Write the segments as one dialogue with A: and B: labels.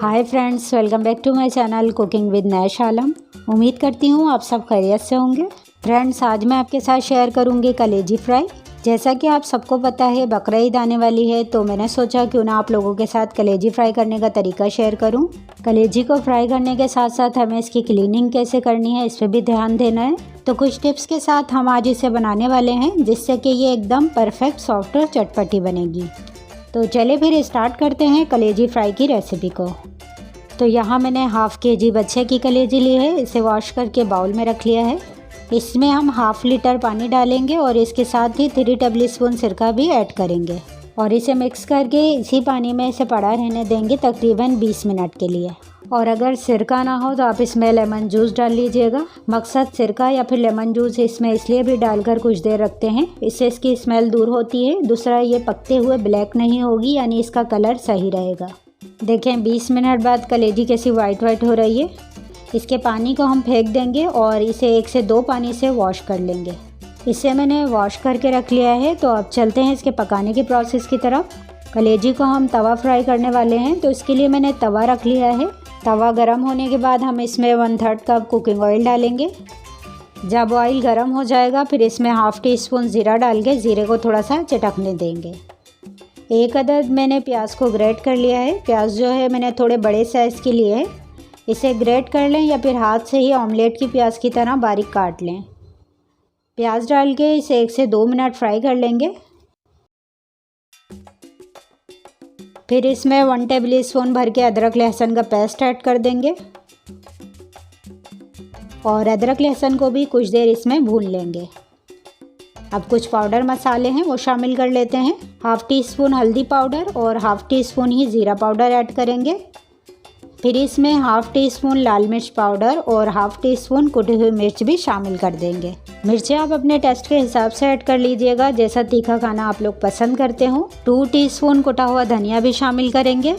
A: Hi friends, welcome back to my channel cooking with Nash Alam. उम्मीद करती हूँ आप सब खैरियत से होंगे। फ्रेंड्स, आज मैं आपके साथ शेयर करूँगी कलेजी फ्राई। जैसा कि आप सबको पता है बकरा ईद आने वाली है, तो मैंने सोचा क्यों ना आप लोगों के साथ कलेजी फ्राई करने का तरीका शेयर करूँ। कलेजी को फ्राई करने के साथ साथ हमें इसकी क्लीनिंग कैसे करनी है, इस पर भी ध्यान देना है। तो कुछ टिप्स के साथ हम आज इसे बनाने वाले हैं, जिससे कि ये एकदम परफेक्ट सॉफ्ट और चटपटी बनेगी। तो चलिए फिर स्टार्ट करते हैं कलेजी फ्राई की रेसिपी को। तो यहाँ मैंने हाफ़ kg बच्चे की कलेजी ली है। इसे वॉश करके बाउल में रख लिया है। इसमें हम ½ लीटर पानी डालेंगे और इसके साथ ही 3 टेबलस्पून सिरका भी ऐड करेंगे और इसे मिक्स करके इसी पानी में इसे पड़ा रहने देंगे तकरीबन 20 मिनट के लिए। और अगर सिरका ना हो तो आप इसमें लेमन जूस डाल लीजिएगा। मकसद सिरका या फिर लेमन जूस इसमें इसलिए भी डालकर कुछ देर रखते हैं, इससे इसकी स्मेल दूर होती है। दूसरा, ये पकते हुए ब्लैक नहीं होगी, यानी इसका कलर सही रहेगा। देखें 20 मिनट बाद कलेजी कैसी वाइट हो रही है। इसके पानी को हम फेंक देंगे और इसे 1 से 2 पानी से वॉश कर लेंगे। इसे मैंने वॉश करके रख लिया है। तो अब चलते हैं इसके पकाने की प्रोसेस की तरफ। कलेजी को हम तवा फ्राई करने वाले हैं, तो इसके लिए मैंने तवा रख लिया है। तवा गर्म होने के बाद हम इसमें 1/3 कप कुकिंग ऑयल डालेंगे। जब ऑयल गर्म हो जाएगा फिर इसमें ½ टीस्पून ज़ीरा डाल के ज़ीरे को थोड़ा सा चटकने देंगे। 1 अदद मैंने प्याज को ग्रेट कर लिया है। प्याज जो है मैंने थोड़े बड़े साइज़ के लिए है। इसे ग्रेट कर लें या फिर हाथ से ही ऑमलेट की प्याज की तरह बारीक काट लें। प्याज डाल के इसे 1 से 2 मिनट फ्राई कर लेंगे। फिर इसमें 1 टेबलस्पून भर के अदरक लहसुन का पेस्ट ऐड कर देंगे और अदरक लहसुन को भी कुछ देर इसमें भून लेंगे। अब कुछ पाउडर मसाले हैं वो शामिल कर लेते हैं। ½ टीस्पून हल्दी पाउडर और ½ टीस्पून ही ज़ीरा पाउडर ऐड करेंगे। फिर इसमें ½ टीस्पून लाल मिर्च पाउडर और ½ टीस्पून कुटी हुई मिर्च भी शामिल कर देंगे। मिर्चें आप अपने टेस्ट के हिसाब से ऐड कर लीजिएगा, जैसा तीखा खाना आप लोग पसंद करते हो। 2 टीस्पून कुटा हुआ धनिया भी शामिल करेंगे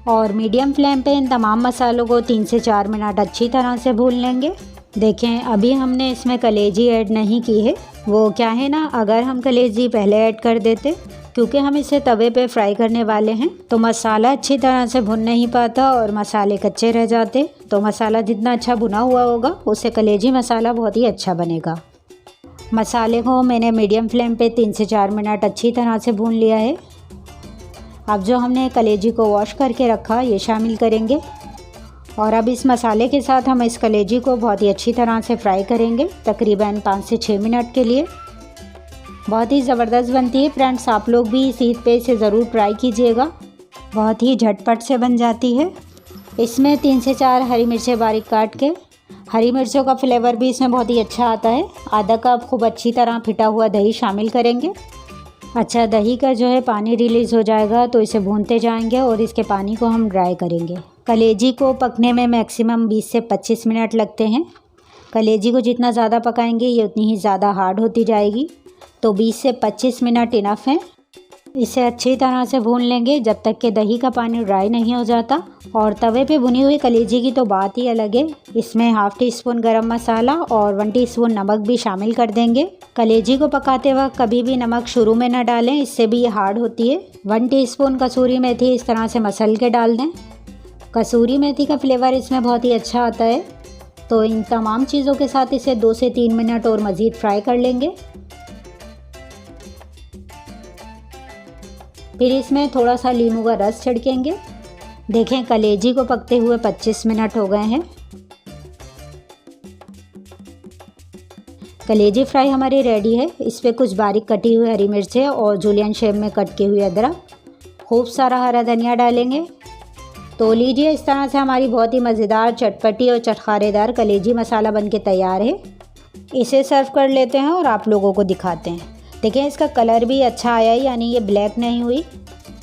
A: और मीडियम फ्लेम पे इन तमाम मसालों को 3 से 4 मिनट अच्छी तरह से भून लेंगे। देखें, अभी हमने इसमें कलेजी ऐड नहीं की है। वो क्या है ना, अगर हम कलेजी पहले ऐड कर देते, क्योंकि हम इसे तवे पे फ्राई करने वाले हैं, तो मसाला अच्छी तरह से भुन नहीं पाता और मसाले कच्चे रह जाते। तो मसाला जितना अच्छा भुना हुआ होगा उससे कलेजी मसाला बहुत ही अच्छा बनेगा। मसाले को मैंने मीडियम फ्लेम पे 3 से 4 मिनट अच्छी तरह से भून लिया है। अब जो हमने कलेजी को वॉश करके रखा ये शामिल करेंगे और अब इस मसाले के साथ हम इस कलेजी को बहुत ही अच्छी तरह से फ्राई करेंगे तकरीबन 5 से 6 मिनट के लिए। बहुत ही ज़बरदस्त बनती है फ्रेंड्स, आप लोग भी इस ईद पे इसे ज़रूर ट्राई कीजिएगा। बहुत ही झटपट से बन जाती है। इसमें 3 से 4 हरी मिर्चें बारीक काट के, हरी मिर्चों का फ्लेवर भी इसमें बहुत ही अच्छा आता है। आधा कप खूब अच्छी तरह फिटा हुआ दही शामिल करेंगे। अच्छा, दही का जो है पानी रिलीज़ हो जाएगा तो इसे भूनते जाएंगे और इसके पानी को हम ड्राई करेंगे। कलेजी को पकने में मैक्सिमम 20 से 25 मिनट लगते हैं। कलेजी को जितना ज़्यादा पकाएंगे ये उतनी ही ज़्यादा हार्ड होती जाएगी, तो 20 से 25 मिनट इनफ है। इसे अच्छी तरह से भून लेंगे जब तक कि दही का पानी ड्राई नहीं हो जाता। और तवे पे भुनी हुई कलेजी की तो बात ही अलग है। इसमें ½ टीस्पून गरम मसाला और 1 टीस्पून नमक भी शामिल कर देंगे। कलेजी को पकाते वक्त कभी भी नमक शुरू में न डालें, इससे भी ये हार्ड होती है। 1 टीस्पून कसूरी मेथी इस तरह से मसल के डाल दें। कसूरी मेथी का फ्लेवर इसमें बहुत ही अच्छा आता है। तो इन तमाम चीज़ों के साथ इसे 2 से 3 मिनट और मज़ीद फ्राई कर लेंगे। फिर इसमें थोड़ा सा नींबू का रस छिड़केंगे। देखें, कलेजी को पकते हुए 25 मिनट हो गए हैं। कलेजी फ्राई हमारी रेडी है। इस पर कुछ बारीक कटी हुई हरी मिर्चें और जूलियन शेप में कट की हुई अदरक, खूब सारा हरा धनिया डालेंगे। तो लीजिए, इस तरह से हमारी बहुत ही मज़ेदार, चटपटी और चटखारेदार कलेजी मसाला बनके तैयार है। इसे सर्व कर लेते हैं और आप लोगों को दिखाते हैं। देखें, इसका कलर भी अच्छा आया है, यानी ये ब्लैक नहीं हुई।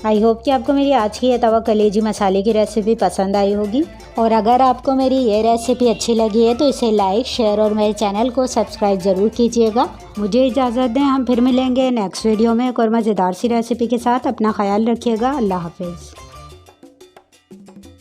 A: आई होप कि आपको मेरी आज की ये तवा कलेजी मसाले की रेसिपी पसंद आई होगी। और अगर आपको मेरी ये रेसिपी अच्छी लगी है तो इसे लाइक, शेयर और मेरे चैनल को सब्सक्राइब ज़रूर कीजिएगा। मुझे इजाज़त दें, हम फिर मिलेंगे नेक्स्ट वीडियो में एक और मज़ेदार सी रेसिपी के साथ। अपना ख्याल रखिएगा। अल्लाह हाफिज़।